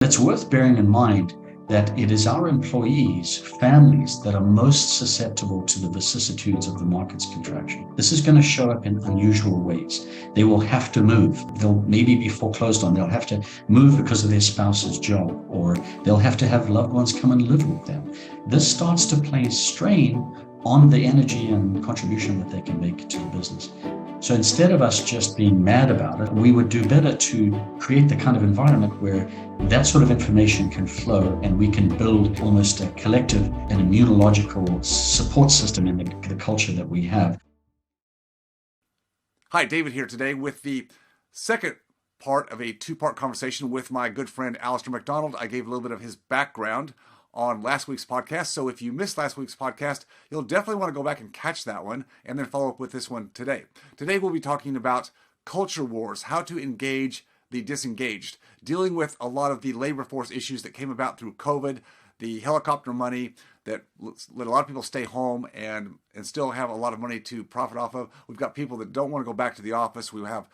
It's worth bearing in mind that it is our employees, families, that are most susceptible to the vicissitudes of the market's contraction. This is going to show up in unusual ways. They will have to move. They'll maybe be foreclosed on. They'll have to move because of their spouse's job, or they'll have to have loved ones come and live with them. This starts to place strain on the energy and contribution that they can make to the business. So instead of us just being mad about it, we would do better to create the kind of environment where that sort of information can flow and we can build almost a collective and immunological support system in the culture that we have. Hi, David here today with the second part of a two-part conversation with my good friend Alastair Macdonald. I gave a little bit of his background on last week's podcast. So if you missed last week's podcast, you'll definitely want to go back and catch that one and then follow up with this one today. Today we'll be talking about culture wars, how to engage the disengaged, dealing with a lot of the labor force issues that came about through COVID, the helicopter money that let a lot of people stay home and still have a lot of money to profit off of. We've got people that don't want to go back to the office. We have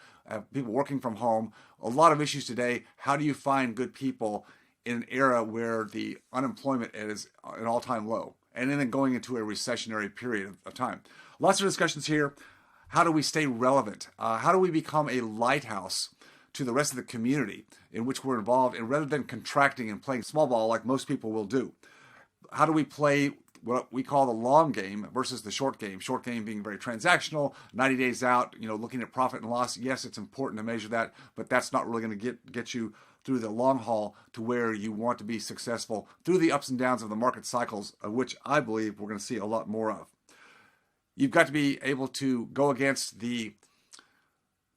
people working from home. A lot of issues today. How do you find good people in an era where the unemployment is an all-time low, and then going into a recessionary period of time? Lots of discussions here. How do we stay relevant? How do we become a lighthouse to the rest of the community in which we're involved, and rather than contracting and playing small ball like most people will do? How do we play what we call the long game versus the short game? Short game being very transactional, 90 days out, looking at profit and loss. Yes, it's important to measure that, but that's not really going to get you through the long haul to where you want to be successful through the ups and downs of the market cycles, of which I believe we're going to see a lot more of. You've got to be able to go against the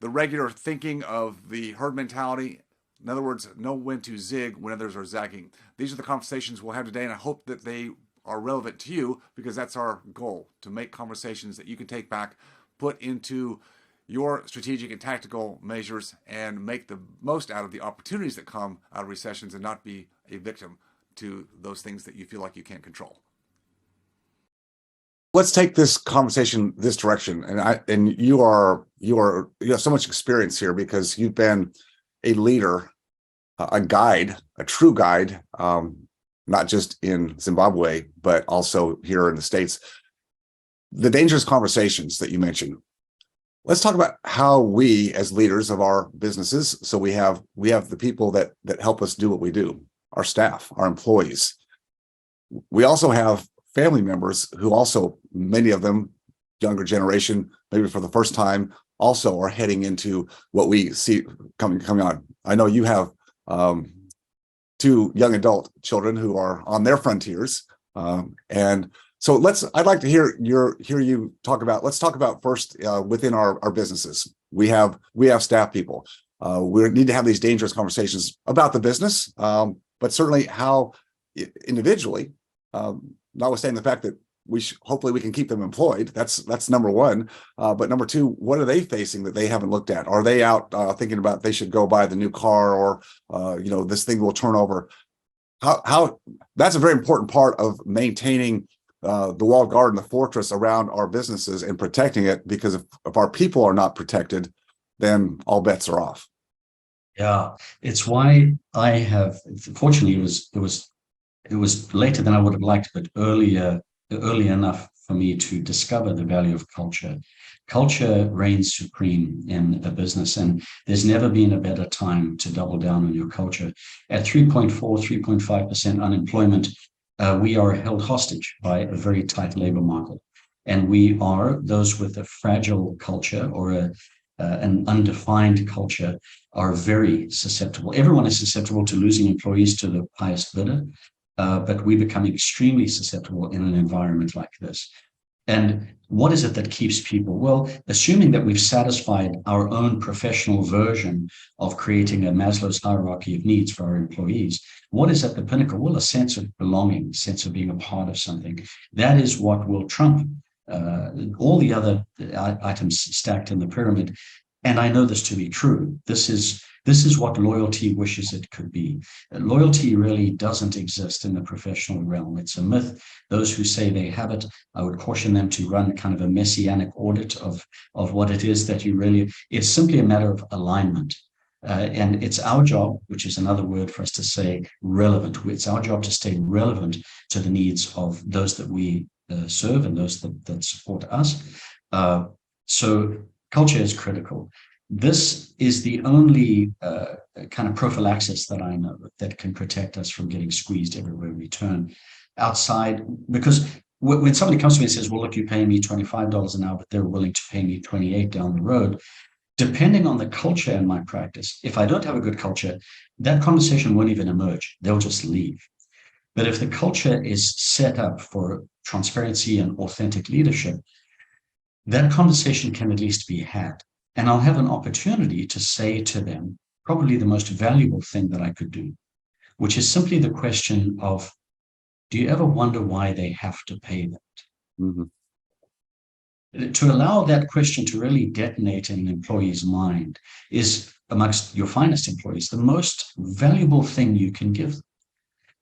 regular thinking of the herd mentality. In other words, know when to zig when others are zagging. These are the conversations we'll have today, and I hope that they are relevant to you, because that's our goal, to make conversations that you can take back, put into your strategic and tactical measures, and make the most out of the opportunities that come out of recessions, and not be a victim to those things that you feel like you can't control. Let's take this conversation this direction, and you have so much experience here because you've been a leader, a guide, a true guide, not just in Zimbabwe but also here in the States. The dangerous conversations that you mentioned. Let's talk about how we, as leaders of our businesses, so we have the people that help us do what we do, our staff, our employees. We also have family members who also, many of them, younger generation, maybe for the first time, also are heading into what we see coming on. I know you have two young adult children who are on their frontiers, and so I'd like to hear you talk about. Let's talk about first within our businesses. We have staff people. We need to have these dangerous conversations about the business, but certainly how individually, notwithstanding the fact that hopefully we can keep them employed. That's number one. But number two, what are they facing that they haven't looked at? Are they out thinking about they should go buy the new car, or this thing will turn over? How that's a very important part of maintaining the walled garden, the fortress around our businesses, and protecting it, because if our people are not protected, then all bets are off. Yeah, it's why I have. Fortunately, it was later than I would have liked, but early enough for me to discover the value of culture. Culture reigns supreme in a business, and there's never been a better time to double down on your culture. At 3.5% unemployment, we are held hostage by a very tight labor market. And we are, those with a fragile culture or an undefined culture, are very susceptible. Everyone is susceptible to losing employees to the highest bidder. But we become extremely susceptible in an environment like this. And what is it that keeps people? Well, assuming that we've satisfied our own professional version of creating a Maslow's hierarchy of needs for our employees, what is at the pinnacle? Well, a sense of belonging, sense of being a part of something. That is what will trump all the other items stacked in the pyramid. And I know this to be true. This is what loyalty wishes it could be. Loyalty really doesn't exist in the professional realm. It's a myth. Those who say they have it, I would caution them to run kind of a messianic audit of what it is that you really, it's simply a matter of alignment. And it's our job, which is another word for us to say relevant. It's our job to stay relevant to the needs of those that we serve and those that support us. So culture is critical. This is the only kind of prophylaxis that I know that can protect us from getting squeezed everywhere we turn outside. Because when somebody comes to me and says, well, look, you pay me $25 an hour, but they're willing to pay me 28 down the road, depending on the culture in my practice, if I don't have a good culture, that conversation won't even emerge. They'll just leave. But if the culture is set up for transparency and authentic leadership, that conversation can at least be had. And I'll have an opportunity to say to them, probably the most valuable thing that I could do, which is simply the question of, do you ever wonder why they have to pay that? Mm-hmm. To allow that question to really detonate in an employee's mind is, amongst your finest employees, the most valuable thing you can give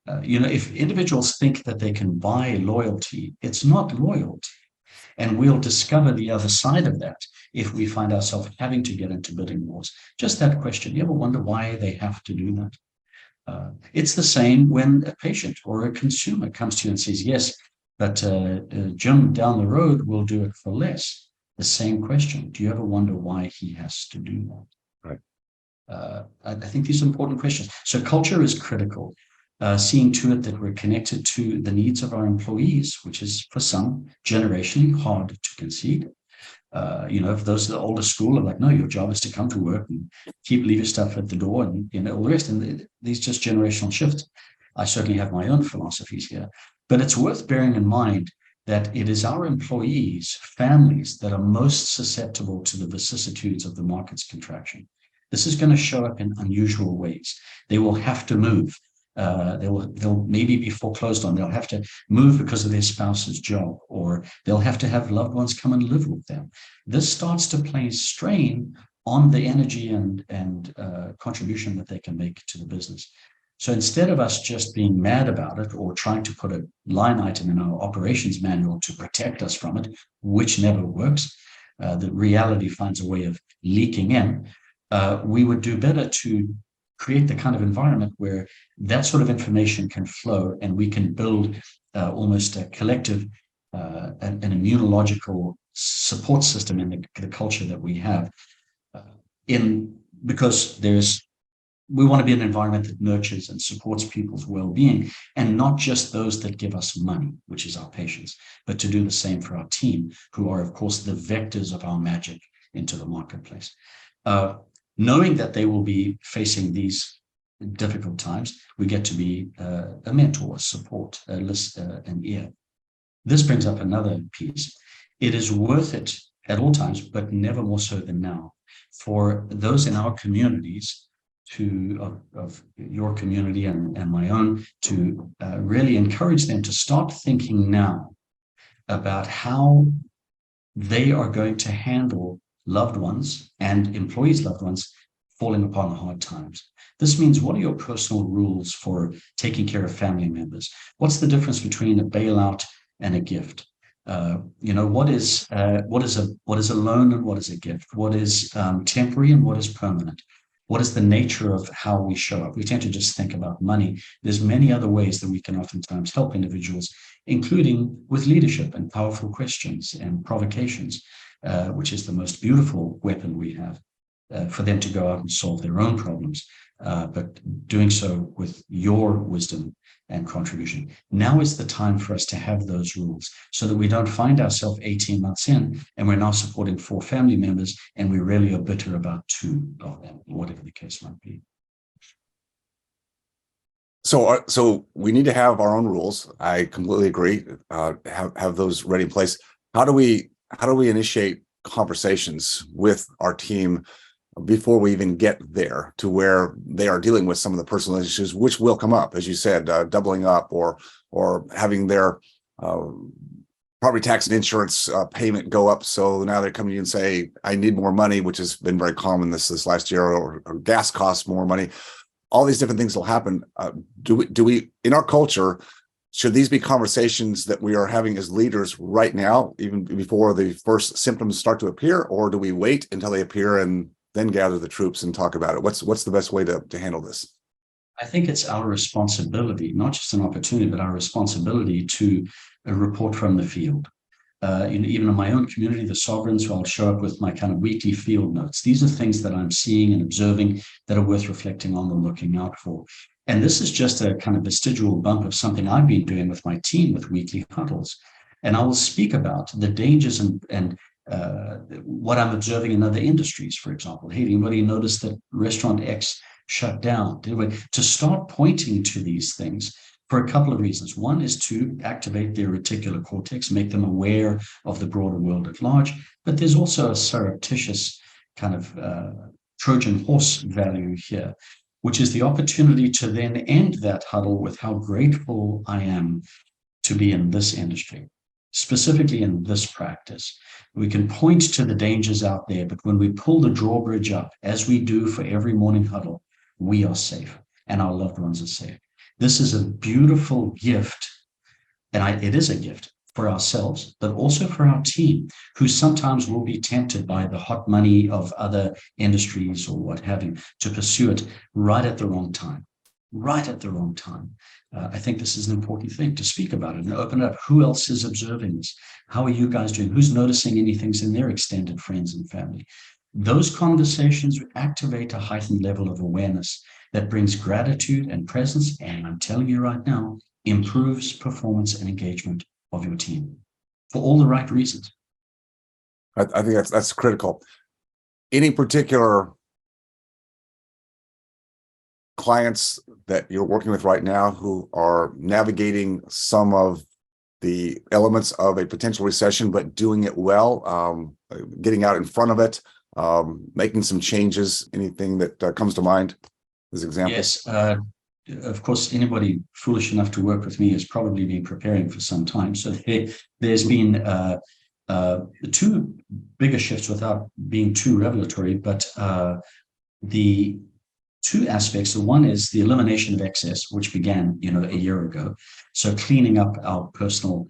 them. If individuals think that they can buy loyalty, it's not loyalty. And we'll discover the other side of that if we find ourselves having to get into bidding wars. Just that question. You ever wonder why they have to do that? It's the same when a patient or a consumer comes to you and says, yes, but Jim down the road will do it for less. The same question. Do you ever wonder why he has to do that? Right. I think these are important questions. So culture is critical. Seeing to it that we're connected to the needs of our employees, which is for some generationally hard to concede. If those are the older school are like, no, your job is to come to work and leave your stuff at the door and all the rest. And these just generational shifts. I certainly have my own philosophies here, but it's worth bearing in mind that it is our employees, families that are most susceptible to the vicissitudes of the market's contraction. This is going to show up in unusual ways. They will have to move. They'll maybe be foreclosed on. They'll have to move because of their spouse's job, or they'll have to have loved ones come and live with them. This starts to place strain on the energy and contribution that they can make to the business. So instead of us just being mad about it or trying to put a line item in our operations manual to protect us from it, which never works, the reality finds a way of leaking in. We would do better to create the kind of environment where that sort of information can flow and we can build almost a collective, an immunological support system in the culture that we have. Because we want to be an environment that nurtures and supports people's well-being, and not just those that give us money, which is our patients, but to do the same for our team, who are, of course, the vectors of our magic into the marketplace. Knowing that they will be facing these difficult times, we get to be a mentor, a support, an ear. This brings up another piece. It is worth it at all times, but never more so than now, for those in our communities of your community and my own to really encourage them to start thinking now about how they are going to handle loved ones and employees' loved ones falling upon the hard times. This means, what are your personal rules for taking care of family members? What's the difference between a bailout and a gift? What is a loan and what is a gift? What is temporary and what is permanent? What is the nature of how we show up? We tend to just think about money. There's many other ways that we can oftentimes help individuals, including with leadership and powerful questions and provocations, which is the most beautiful weapon we have for them to go out and solve their own problems, but doing so with your wisdom and contribution. Now is the time for us to have those rules so that we don't find ourselves 18 months in and we're now supporting 4 family members and we really are bitter about 2 of them, whatever the case might be. So we need to have our own rules. I completely agree. Have those ready in place. How do we initiate conversations with our team before we even get there to where they are dealing with some of the personal issues, which will come up, as you said, doubling up or having their property tax and insurance payment go up. So now they're coming in and say, I need more money, which has been very common this last year, or gas costs more money. All these different things will happen. Do we in our culture, should these be conversations that we are having as leaders right now, even before the first symptoms start to appear, or do we wait until they appear and then gather the troops and talk about it? What's the best way to handle this? I think it's our responsibility, not just an opportunity, but our responsibility to report from the field. Even in my own community, the sovereigns, I'll show up with my kind of weekly field notes. These are things that I'm seeing and observing that are worth reflecting on and looking out for. And this is just a kind of vestigial bump of something I've been doing with my team with weekly huddles. And I will speak about the dangers and what I'm observing in other industries, for example. Hey, anybody notice that restaurant X shut down? To start pointing to these things for a couple of reasons. One is to activate their reticular cortex, make them aware of the broader world at large. But there's also a surreptitious kind of Trojan horse value here, which is the opportunity to then end that huddle with how grateful I am to be in this industry, specifically in this practice. We can point to the dangers out there, but when we pull the drawbridge up, as we do for every morning huddle, we are safe and our loved ones are safe. This is a beautiful gift, and it is a gift for ourselves, but also for our team, who sometimes will be tempted by the hot money of other industries or what have you to pursue it right at the wrong time. Right at the wrong time. I think this is an important thing to speak about it and open it up. Who else is observing this? How are you guys doing? Who's noticing anything in their extended friends and family? Those conversations activate a heightened level of awareness that brings gratitude and presence, and I'm telling you right now, improves performance and engagement of your team for all the right reasons. I think that's critical. Any particular clients that you're working with right now who are navigating some of the elements of a potential recession, but doing it well, getting out in front of it, making some changes? Anything that comes to mind as examples? Yes. Of course, anybody foolish enough to work with me has probably been preparing for some time. So there's been two bigger shifts without being too revelatory, but the two aspects. The one is the elimination of excess, which began, a year ago. So cleaning up our personal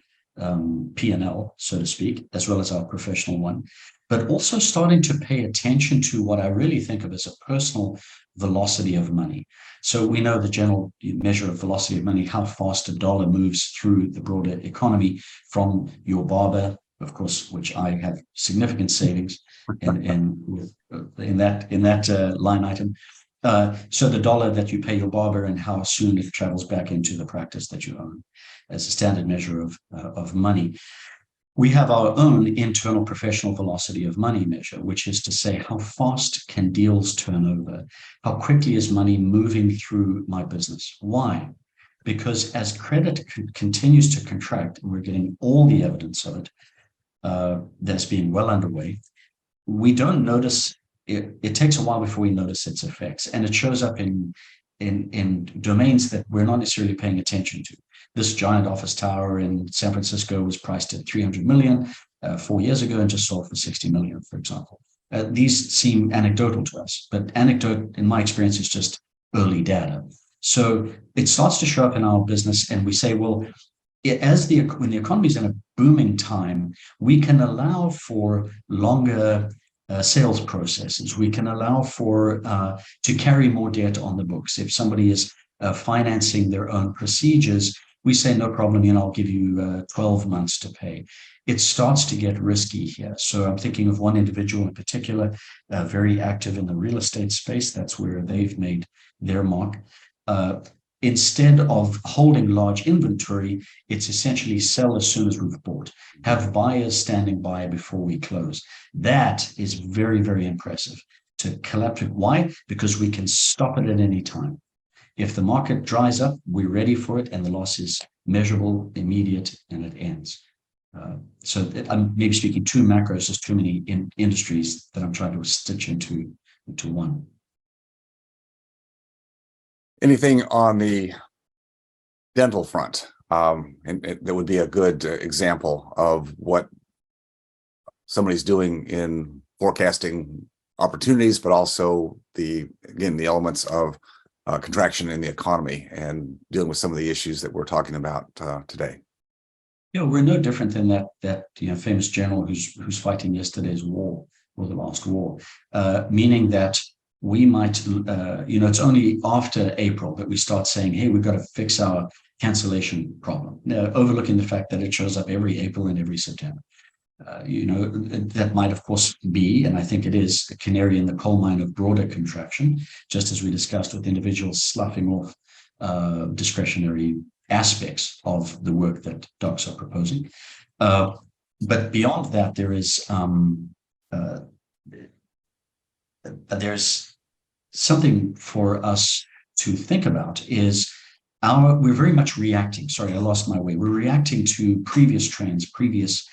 P&L, so to speak, as well as our professional one, but also starting to pay attention to what I really think of as a personal velocity of money. So we know the general measure of velocity of money, how fast a dollar moves through the broader economy from your barber, of course, which I have significant savings in that line item. So the dollar that you pay your barber and how soon it travels back into the practice that you own as a standard measure of money. We have our own internal professional velocity of money measure, which is to say how fast can deals turn over? How quickly is money moving through my business? Why? Because as credit continues to contract, and we're getting all the evidence of it that's being well underway, we don't notice it. It takes a while before we notice its effects, and it shows up in domains that we're not necessarily paying attention to. This giant office tower in San Francisco was priced at 300 million 4 years ago and just sold for 60 million, for example. These seem anecdotal to us, but anecdote, in my experience, is just early data. So it starts to show up in our business, and we say, well, when the economy is in a booming time, we can allow for longer sales processes. We can allow for to carry more debt on the books. If somebody is financing their own procedures, we say, no problem, I'll give you 12 months to pay. It starts to get risky here. So I'm thinking of one individual in particular, very active in the real estate space. That's where they've made their mark. Instead of holding large inventory, it's essentially sell as soon as we've bought, have buyers standing by before we close. That is very, very impressive to collect. Why? Because we can stop it at any time. If the market dries up, we're ready for it, and the loss is measurable, immediate, and it ends. So I'm maybe speaking too macros. There's too many industries that I'm trying to stitch into one. Anything on the dental front? And that would be a good example of what somebody's doing in forecasting opportunities, but also the elements of contraction in the economy and dealing with some of the issues that we're talking about today. We're no different than that famous general who's fighting yesterday's war. or the last war, meaning that we might, it's only after April that we start saying, hey, we've got to fix our cancellation problem, overlooking the fact that it shows up every April and every September. That might, of course, be, and I think it is, a canary in the coal mine of broader contraction, just as we discussed with individuals sloughing off discretionary aspects of the work that docs are proposing. But beyond that, there's something for us to think about is we're very much reacting. Sorry, I lost my way. We're reacting to previous trends, previous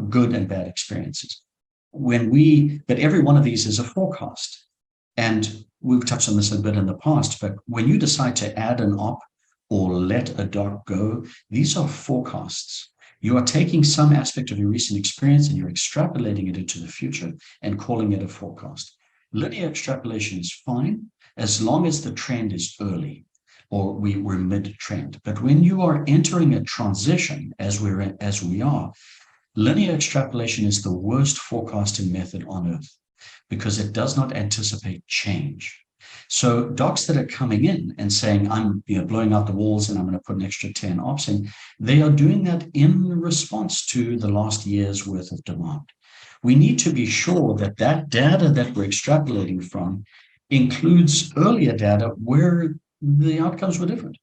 good and bad experiences. But every one of these is a forecast. And we've touched on this a bit in the past, but when you decide to add an op or let a doc go, these are forecasts. You are taking some aspect of your recent experience and you're extrapolating it into the future and calling it a forecast. Linear extrapolation is fine as long as the trend is early or we're mid-trend. But when you are entering a transition, as we are, linear extrapolation is the worst forecasting method on earth because it does not anticipate change. So docs that are coming in and saying, I'm blowing out the walls and I'm going to put an extra 10 ops in, they are doing that in response to the last year's worth of demand. We need to be sure that that data that we're extrapolating from includes earlier data where the outcomes were different.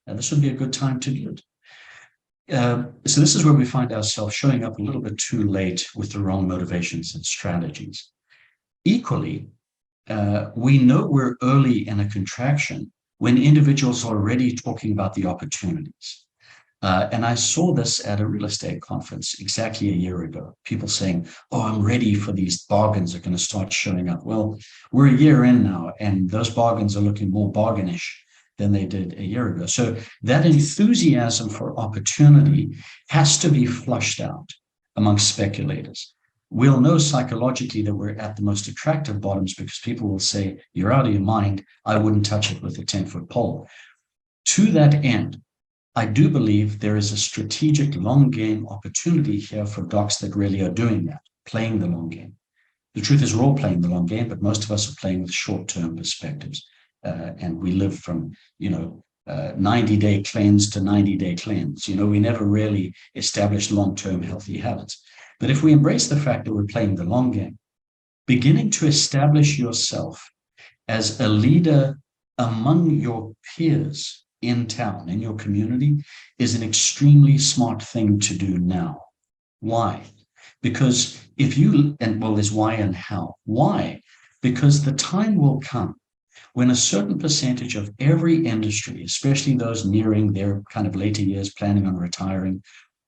And this would be a good time to do it. So this is where we find ourselves showing up a little bit too late with the wrong motivations and strategies. Equally, we know we're early in a contraction when individuals are already talking about the opportunities. And I saw this at a real estate conference exactly a year ago. People saying, oh, I'm ready for these bargains are going to start showing up. Well, we're a year in now, and those bargains are looking more bargainish than they did a year ago. So that enthusiasm for opportunity has to be flushed out amongst speculators. We'll know psychologically that we're at the most attractive bottoms because people will say, you're out of your mind. I wouldn't touch it with a 10-foot pole. To that end, I do believe there is a strategic long game opportunity here for docs that really are doing that, playing the long game. The truth is we're all playing the long game, but most of us are playing with short-term perspectives. And we live from, 90-day cleanse to 90-day cleanse. We never really established long-term healthy habits. But if we embrace the fact that we're playing the long game, beginning to establish yourself as a leader among your peers in town, in your community, is an extremely smart thing to do now. Why? Because there's why and how. Why? Because the time will come when a certain percentage of every industry, especially those nearing their kind of later years, planning on retiring,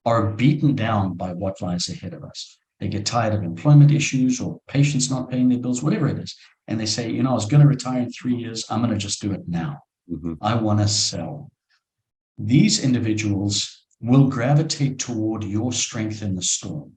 are beaten down by what lies ahead of us. They get tired of employment issues or patients not paying their bills, whatever it is. And they say, I was going to retire in 3 years. I'm going to just do it now. Mm-hmm. I want to sell. These individuals will gravitate toward your strength in the storm.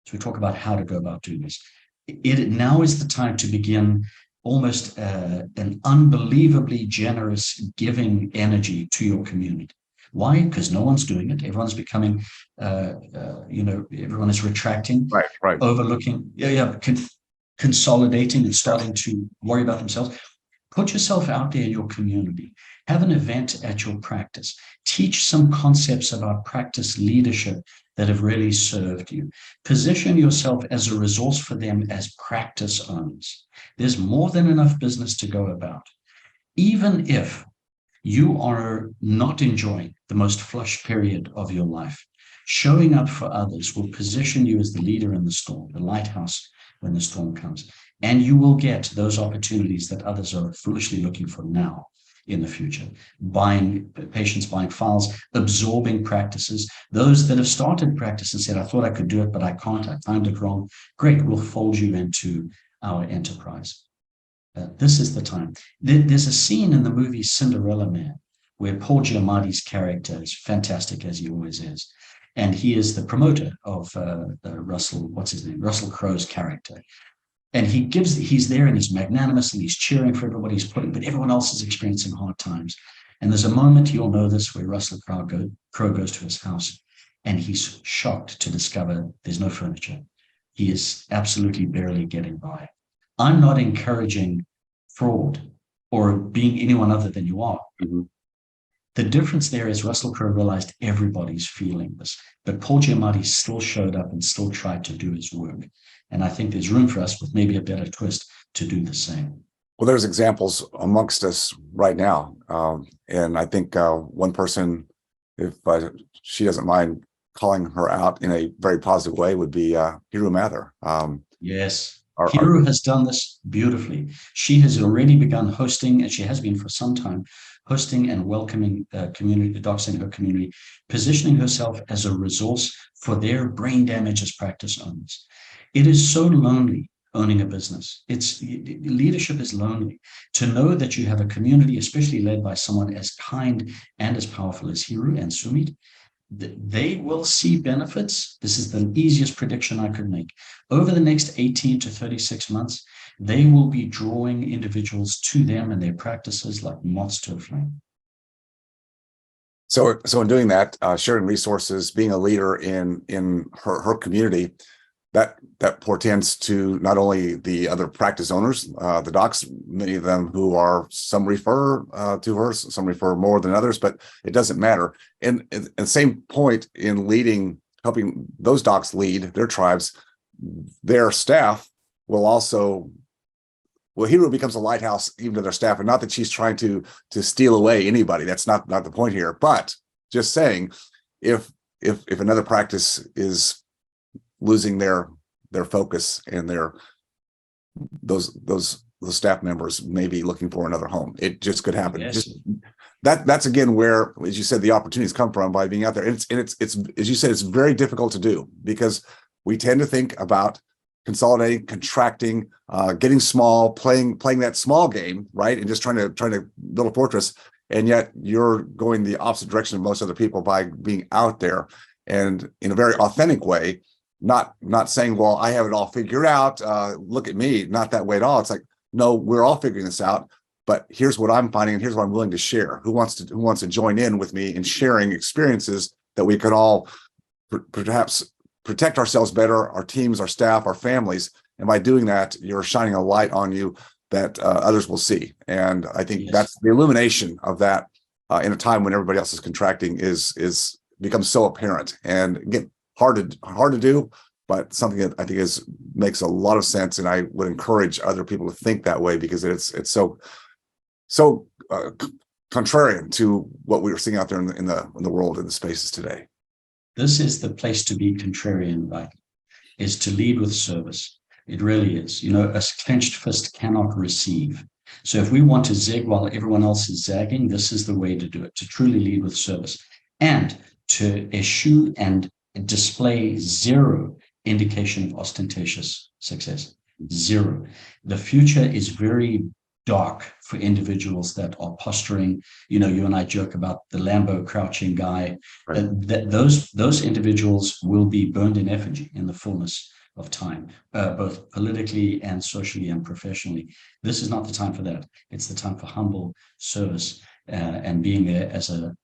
So we talk about how to go about doing this. Now is the time to begin almost an unbelievably generous giving energy to your community. Why? Because no one's doing it. Everyone's becoming, everyone is retracting, right. Overlooking, consolidating and starting to worry about themselves. Put yourself out there in your community. Have an event at your practice. Teach some concepts about practice leadership that have really served you. Position yourself as a resource for them as practice owners. There's more than enough business to go about. Even if you are not enjoying the most flush period of your life, showing up for others will position you as the leader in the storm, the lighthouse when the storm comes. And you will get those opportunities that others are foolishly looking for now in the future. Patients buying files, absorbing practices. Those that have started practice and said, I thought I could do it, but I can't, I timed it wrong. Great, we'll fold you into our enterprise. This is the time. There's a scene in the movie Cinderella Man where Paul Giamatti's character is fantastic, as he always is. And he is the promoter of Russell Crowe's character. And he's there and he's magnanimous and he's cheering for everybody but everyone else is experiencing hard times. And there's a moment, you'll know this, where Russell Crowe goes to his house and he's shocked to discover there's no furniture. he is absolutely barely getting by. I'm not encouraging fraud or being anyone other than you are. Mm-hmm. The difference there is Russell Crowe realized everybody's feeling this, but Paul Giamatti still showed up and still tried to do his work. And I think there's room for us, with maybe a better twist, to do the same. Well, there's examples amongst us right now. And I think one person, if she doesn't mind calling her out in a very positive way, would be Hiru Mather. Yes. Hiru has done this beautifully. She has already begun hosting, and she has been for some time, hosting and welcoming community docs in her community, positioning herself as a resource for their brain damage as practice owners. It is so lonely owning a business. Leadership is lonely. To know that you have a community, especially led by someone as kind and as powerful as Hiru and Sumit, they will see benefits. This is the easiest prediction I could make. Over the next 18 to 36 months, they will be drawing individuals to them and their practices like moths to a flame. So in doing that, sharing resources, being a leader in her community, that portends to not only the other practice owners, the docs, many of them who are, some refer to her, some refer more than others, but it doesn't matter. And the same point in leading, helping those docs lead their tribes, their staff will also, well, Hiru becomes a lighthouse even to their staff. And not that she's trying to steal away anybody. That's not the point here. But just saying, if another practice is losing their focus and those staff members may be looking for another home, it just could happen. Yes. That's again where, as you said, the opportunities come from by being out there. And it's as you said, it's very difficult to do because we tend to think about consolidating, contracting, getting small, playing that small game, right, and just trying to build a fortress. And yet you're going the opposite direction of most other people by being out there and in a very authentic way. Not saying, well, I have it all figured out. Look at me. Not that way at all. It's like, no, we're all figuring this out. But here's what I'm finding, and here's what I'm willing to share. Who wants to join in with me in sharing experiences that we can all perhaps protect ourselves better, our teams, our staff, our families. And by doing that, you're shining a light on you that others will see. And I think that's the illumination of that in a time when everybody else is contracting is becomes so apparent. And again, hard to do, but something that I think makes a lot of sense. And I would encourage other people to think that way because it's so contrarian to what we are seeing out there in the world, in the spaces today. This is the place to be contrarian, right? Is to lead with service. It really is. You know, a clenched fist cannot receive. So if we want to zig while everyone else is zagging, this is the way to do it, to truly lead with service and to eschew and display zero indication of ostentatious success. Zero. The future is very dark for individuals that are posturing. You know, you and I joke about the Lambo crouching guy. Right. Those individuals will be burned in effigy in the fullness of time, both politically and socially and professionally. This is not the time for that. It's the time for humble service and being there as an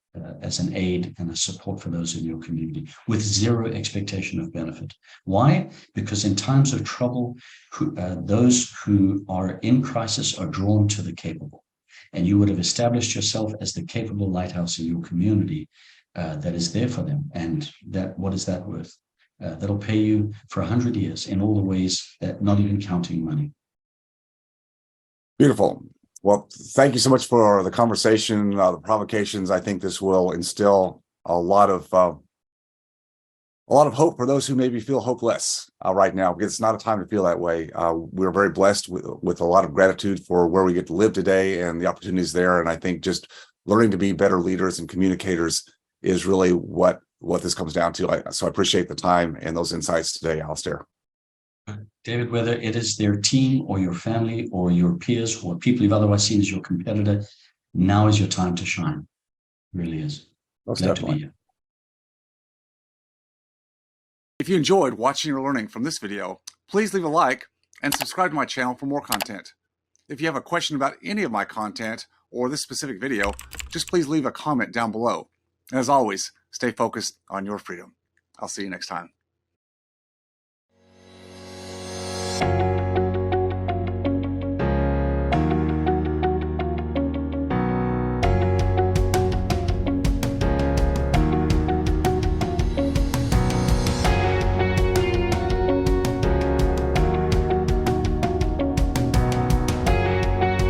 aid and a support for those in your community with zero expectation of benefit. Why? Because in times of trouble, those who are in crisis are drawn to the capable. And you would have established yourself as the capable lighthouse in your community that is there for them. And what is that worth? That'll pay you for 100 years in all the ways, not even counting money. Beautiful. Well, thank you so much for the conversation, the provocations. I think this will instill a lot of hope for those who maybe feel hopeless right now, because it's not a time to feel that way. We're very blessed with a lot of gratitude for where we get to live today and the opportunities there. And I think just learning to be better leaders and communicators is really what this comes down to. So I appreciate the time and those insights today, Alastair. David, whether it is their team or your family or your peers or people you've otherwise seen as your competitor, now is your time to shine. It really is. Most Glad definitely. to be here. If you enjoyed watching or learning from this video, please leave a like and subscribe to my channel for more content. If you have a question about any of my content or this specific video, just please leave a comment down below. And as always, stay focused on your freedom. I'll see you next time.